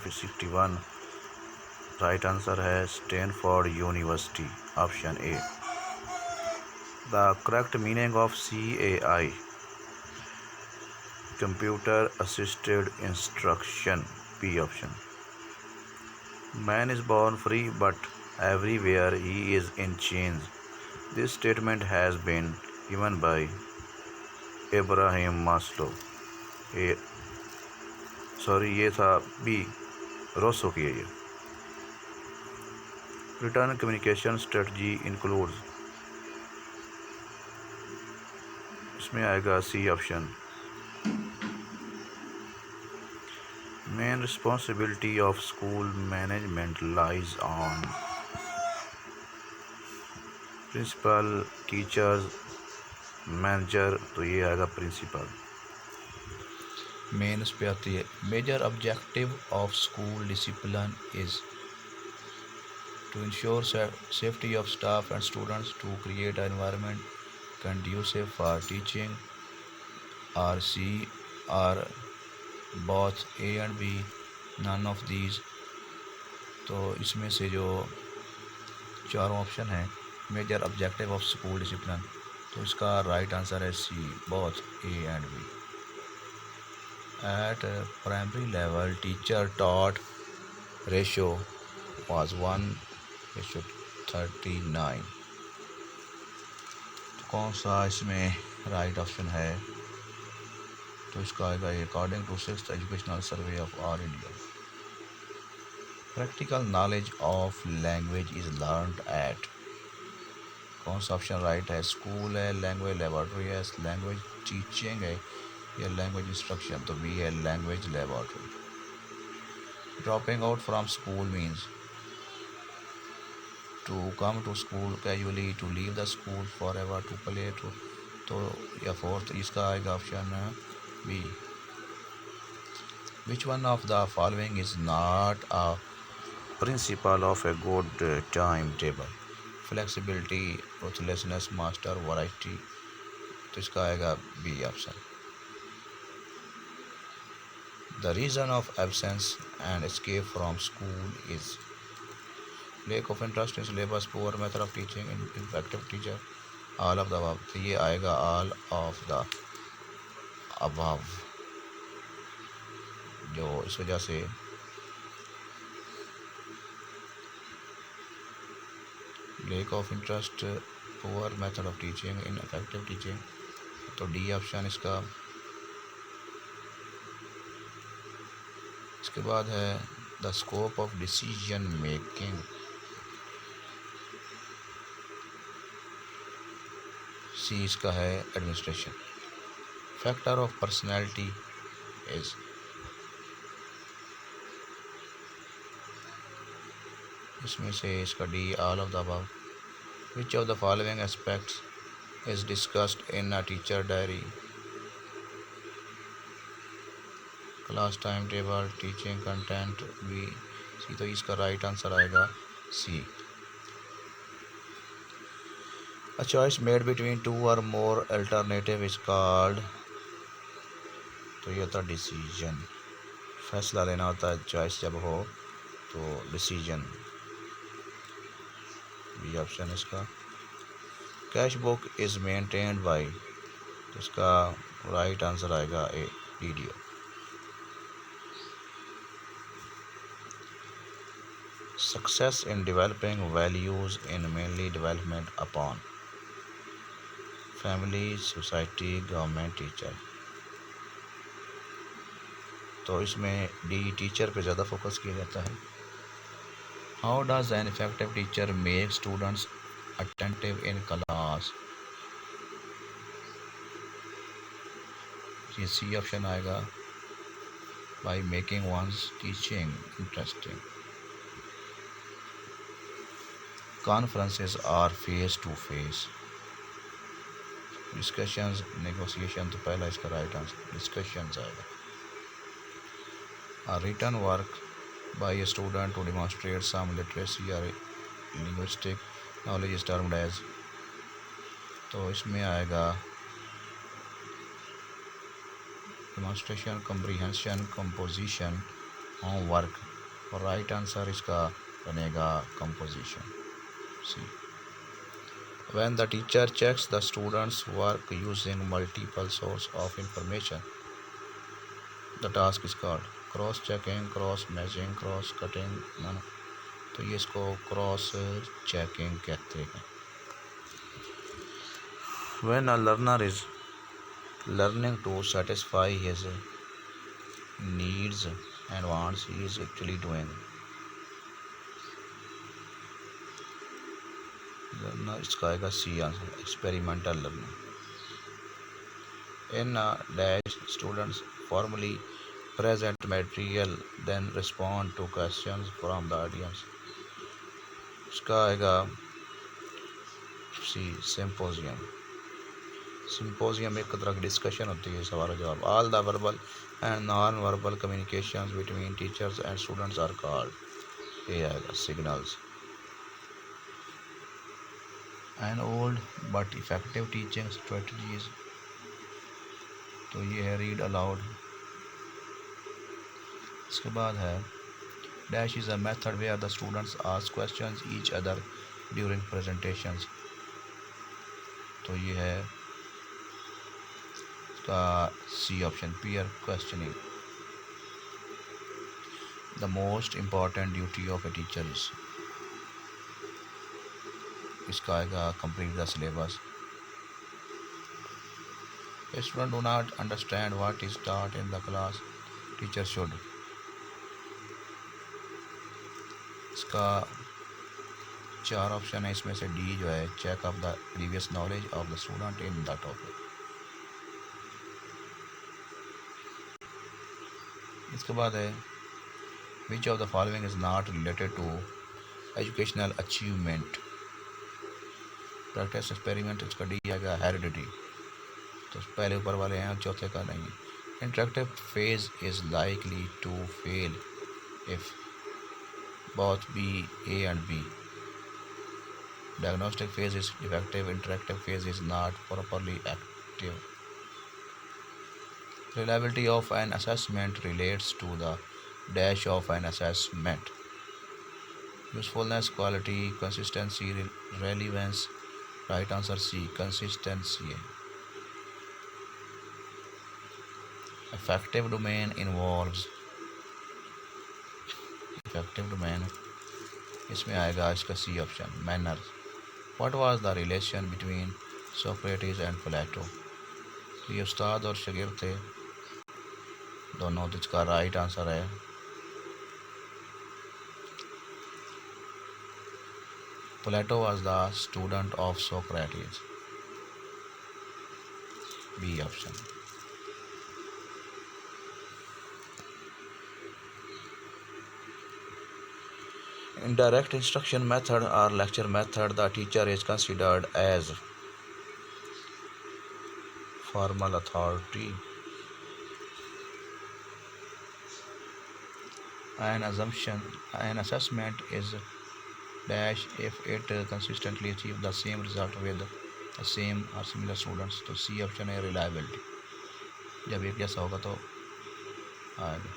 61 right answer है Stanford University, option A. The correct meaning of CAI, computer assisted instruction, B option. Man is born free but everywhere he is in chains. This statement has been given by Abraham Maslow. ये था B, Roseau की है ये। Return communication strategy includes, इसमें आएगा C option. Main responsibility of school management lies on principal, teachers, manager, तो ये आएगा प्रिंसिपल। मेन इस पे आती है। Major objective of school discipline is to ensure safety of staff and students, to create an environment conducive for teaching, or C, or both A and B, none of these। तो इसमें से जो चारों option हैं major objective of school discipline, तो इसका right answer है C, both A and B। At primary level teacher taught ratio was 1:39। कौन सा इसमें राइट ऑप्शन है, तो इसका आएगा according to 6th educational survey of all India. Practical knowledge of language is learned at, कौन सा ऑप्शन राइट है, स्कूल है, लैंग्वेज लेबॉर्ट्री है, लैंग्वेज टीचिंग है या लैंग्वेज इंस्ट्रक्शन, तो बी है language laboratory. Dropping out from school means to come to school casually, to leave the school forever, to play, तो या फोर्थ इसका आएगा option B. Which one of the following is not a principle of a good time table, flexibility, ruthlessness, master, variety, तो इसका आएगा B option. The reason of absence and escape from school is lack of interest in syllabus, poor method of teaching, ineffective teacher, all of the above, तो ये आएगा all of the above। जो इस वजह से lack of interest, poor method of teaching, ineffective teaching, तो D option इसका। इसके बाद है the scope of decision making, C इसका है administration. Factor of personality is, इसमें से इसका D all of the above. Which of the following aspects is discussed in a teacher diary, class time table, teaching content, B C, तो इसका right answer आएगा सी। A choice made between two or more alternative is called, तो ये होता है decision, फैसला लेना होता है चॉइस जब हो तो डिसीजन, बी ऑप्शन इसका। Cash book is maintained by, तो इसका राइट आंसर आएगा A, video. Success in developing values in mainly development upon family, society, government, teacher, तो इसमें डी टीचर पे ज़्यादा फोकस किया जाता है। How does an effective teacher make students attentive in class, ये सी ऑप्शन आएगा, by making one's teaching interesting. Conferences are face to face, discussions, negotiation, तो पहला इसका राइट आंसर डिस्कशंस आएगा। A written work by a student to demonstrate some literacy or linguistic knowledge is termed as, तो इसमें आएगा demonstration, comprehension, composition, homework, और right answer इसका बनेगा composition C. When the teacher checks the students' work using multiple sources of information, the task is called cross checking, cross matching, cross cutting। तो ये इसको cross checking कहते हैं। When a learner is learning to satisfy his needs and wants, he is actually doing learner, इसका आएगा C answer, experimental learning. In a dash, students formally present material then respond to questions from the audience। इसका आएगा सी symposium. Symposium एक तरह की discussion होती है, सवाल जवाब। All the verbal and non verbal communication between teachers and students are called, ये आएगा signals. And old but effective teaching strategies, तो ये है रीड अलाउड। इसके बाद है dash is a method where the students ask questions each other during presentations, तो ये है इसका C option, peer questioning. The most important duty of a teacher is, इसका आएगा complete the syllabus. A student do not understand what is taught in the class, teacher should, इसका 4 option है, इसमें से डी जो है check of the previous knowledge of the student in the topic. इसके बाद है which of the following is not related to educational achievement, practice experiment, इसका डी आएगा हेरिडिटी, तो पहले ऊपर वाले हैं, चौथे का नहीं। Interactive phase is likely to fail if both B, A and B। Diagnostic phase is defective, interactive phase is not properly active। Reliability of an assessment relates to the dash of an assessment। Usefulness, quality, consistency, relevance, right answer C, consistency। Effective domain involves, effective domain इसमें आएगा इसका C option, manners. What was the relation between Socrates and Plato, तो ये उस्ताद और शागिर्द थे दोनों, तो इसका राइट आंसर है Plato was the student of Socrates, B option. In direct instruction method or lecture method, the teacher is considered as formal authority। An assessment is dash if it consistently achieves the same result with the same or similar students, तो C option है reliability, जब एक जैसा होगा तो आएगा।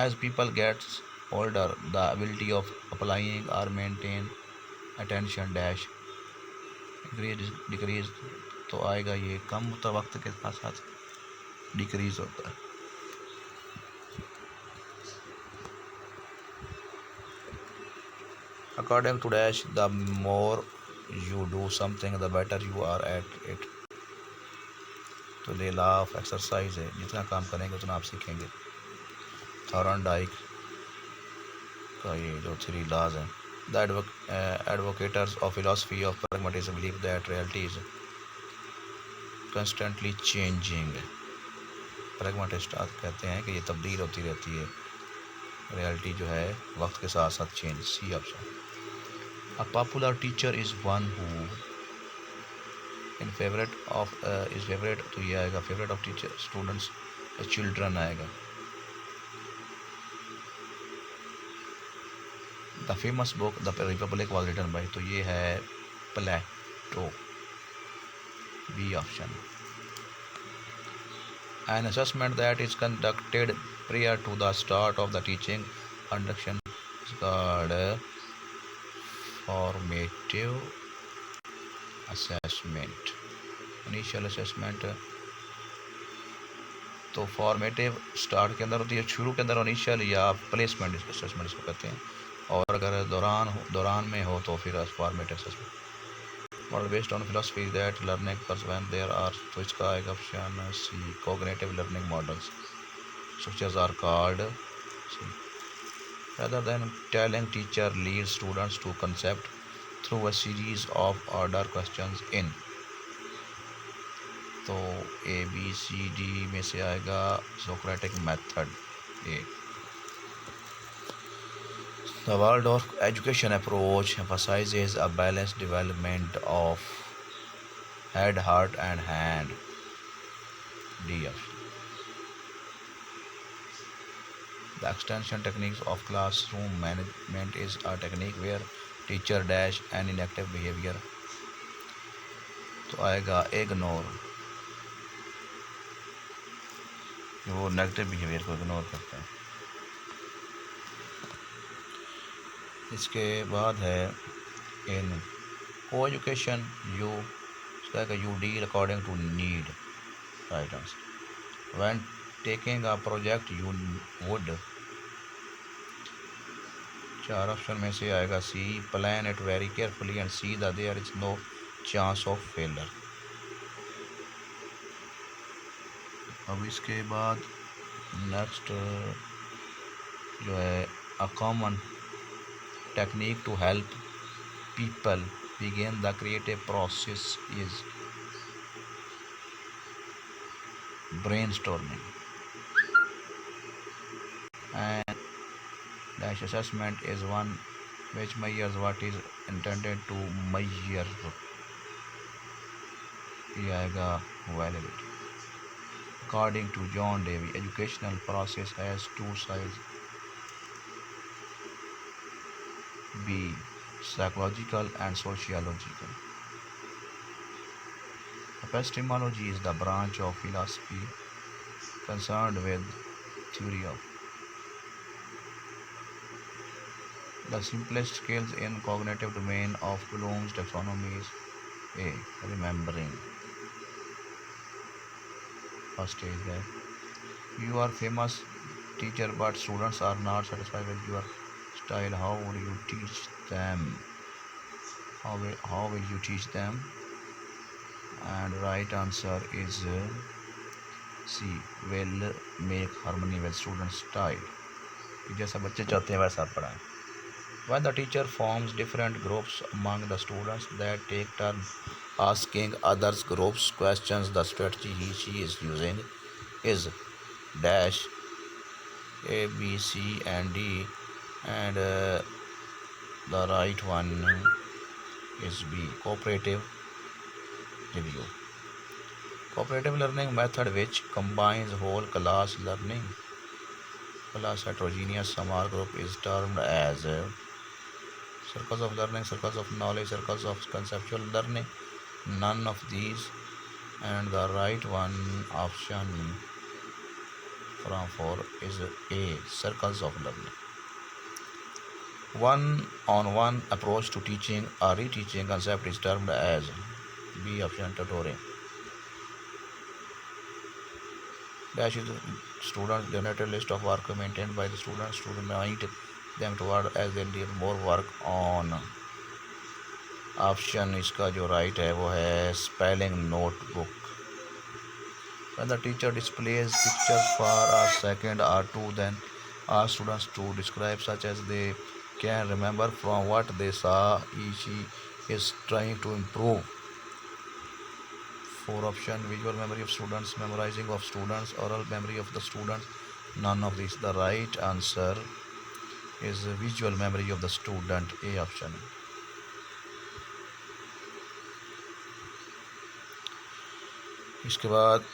As people gets older, the ability of applying or maintain attention dash decrease, तो आएगा ये कम होता वक्त के साथ साथ डिक्रीज होता है। According to dash, the more you do something the better you are at it, तो ये लॉ ऑफ एक्सरसाइज है, जितना काम करेंगे उतना आप सीखेंगे। थॉर्नडाइक का ये जो 3 laws हैं। The advocates of philosophy of pragmatism believe that reality is constantly changing। pragmatist कहते हैं कि ये तब्दील होती रहती है, रियलिटी जो है वक्त के साथ साथ change, C option. A popular teacher is one who in favorite of is favorite, तो ये आएगा favorite of teacher students children आएगा। The famous book the Republic was written by, तो ये है Plato, B option. An assessment that is conducted prior to the start of the teaching conduction is called formative assessment. Initial assessment तो formative start के अंदर होती है, शुरू के अंदर इनिशियल या प्लेसमेंट असेसमेंट इसको कहते हैं, और अगर दौरान में हो तो फिर formative assessment. Model based on philosophy that learning occurs when there are, तो इसका एक option C, cognitive learning models structures are called C. rather than telling teacher lead students to concept through a series of order questions in, तो A B C D में से आएगा Socratic method A. The Waldorf education approach emphasizes a balanced development of head, heart, and hand. D option. The extension techniques of classroom management is a technique where teacher dash an inactive behavior. तो आएगा ignore, वो negative behaviour को ignore करते हैं। इसके बाद है in coeducation you, इसका you deal according to need, right answer. When taking a project you would, चार ऑप्शन में से आएगा C, plan it very carefully and see that there is no chance of failure. अब इसके बाद next जो है a common technique to help people begin the creative process is brainstorming, and dash assessment is one which measures what is intended to measure, ये आएगा validity। According to John Dewey, educational process has two sides, B, psychological and sociological. Epistemology is the branch of philosophy concerned with theory of the simplest skills in cognitive domain of Bloom's taxonomy is A, remembering. First is that you are famous teacher but students are not satisfied with your style. How will you teach them? How will you teach them? And right answer is C, will make harmony with students style, जैसा बच्चे चाहते हैं वैसा पढ़ाएं। When the teacher forms different groups among the students that take turn asking others groups questions, the strategy she is using is dash A, B, C, and D, and the right one is B, cooperative review. Cooperative learning method which combines whole class learning plus heterogeneous small group is termed as circles of learning, circles of knowledge, circles of conceptual learning. None of these, and the right one option from 4 is A, circles of learning. One-on-one approach to teaching or reteaching concept is termed as B option, tutoring. Dash is students generated list of work maintained by the students to remind them toward as they did more work on. Option इसका जो right है वो है spelling notebook. When the teacher displays pictures for a second or two, then ask students to describe such as they can remember from what they saw. She is trying to improve. 4 option, visual memory of students, memorizing of students, oral memory of the students. None of these. The right answer is visual memory of the student, A option. इसके बाद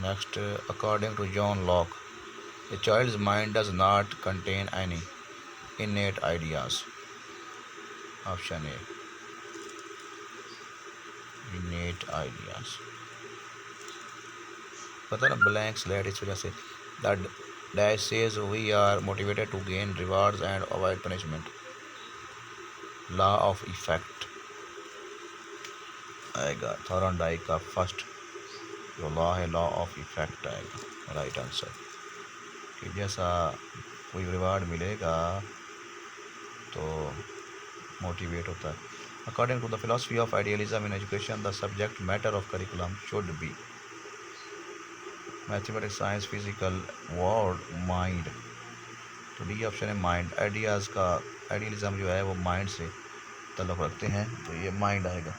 next, according to John Locke, a child's mind does not contain any innate ideas. Option A, innate ideas. पता ना blank slate इस वजह से that dash says we are motivated to gain rewards and avoid punishment. Law of effect आएगा Thorndike का first जो law है, law of effect आएगा राइट आंसर। कि जैसा कोई रिवार्ड मिलेगा तो मोटिवेट होता है। According to the philosophy of idealism in education the subject matter of curriculum should be mathematics, science, physical, word, mind. तो डी ऑप्शन है माइंड। आइडियाज़ का आइडियलिज्म जो है वो माइंड से तल्लुक़ रखते हैं, तो ये माइंड आएगा।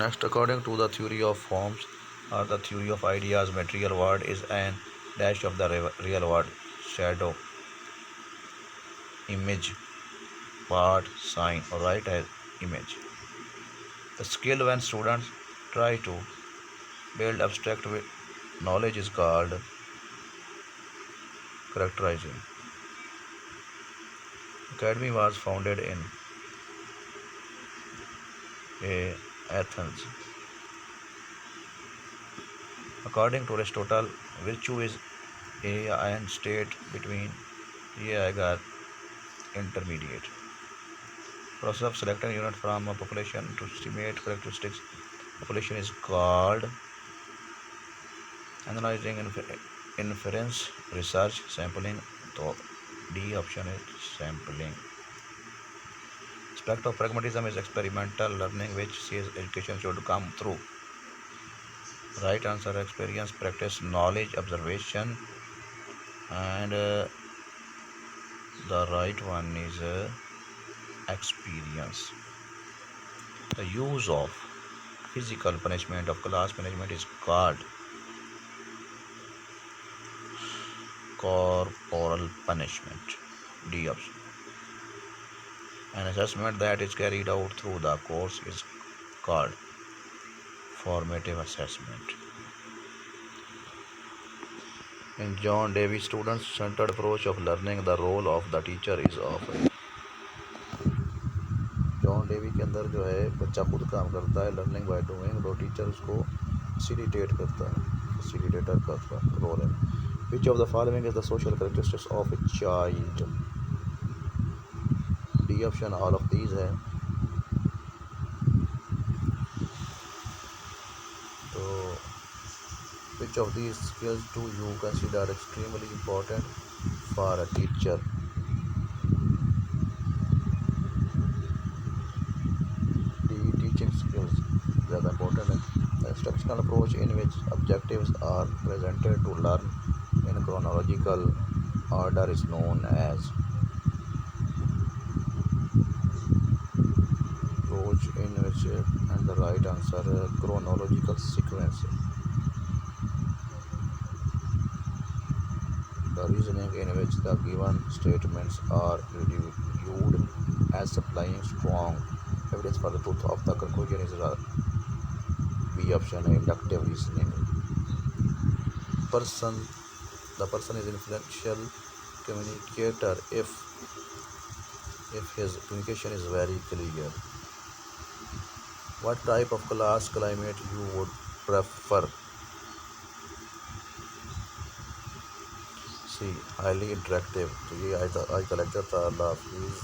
Next, according to the theory of forms और the theory of ideas material word is an dash of the real word, shadow, image, part, sign, or write as image. The skill when students try to build abstract knowledge is called characterizing. Academy was founded in Athens. According to Aristotle, virtue is an state between ये intermediate. Process of selecting a unit from a population to estimate characteristics population is called analyzing inference research sampling. तो D option है sampling. Aspect of pragmatism is experimental learning which says education should come through. Right answer experience, practice, knowledge, observation, and the right one is experience. The use of physical punishment of class management is called corporal punishment. D option. An assessment that is carried out through the course is called formative assessment. In John Dewey student-centered approach of learning, the role of the teacher is often. John Dewey के अंदर जो है बच्चा खुद काम करता है, learning by doing, तो टीचर उसको फैसिलिटेट करता है, फैसिलिटेटर का रोल है। Which of the following is the social characteristics of a child? D option all of these है। तो which of these skills do you consider extremely important for a teacher? skills ज़्यादा important है। The instructional approach in which objectives are presented to learn in chronological order is known as approach in which and the right answer chronological sequence. The reasoning in which the given statements are viewed as supplying strong evidence for the truth of the conclusion is B option, inductive reasoning. The person is influential communicator if his communication is very clear. What type of class climate you would prefer? C, highly interactive. तो ये आज का lecture था। अल्लाह हाफिज़।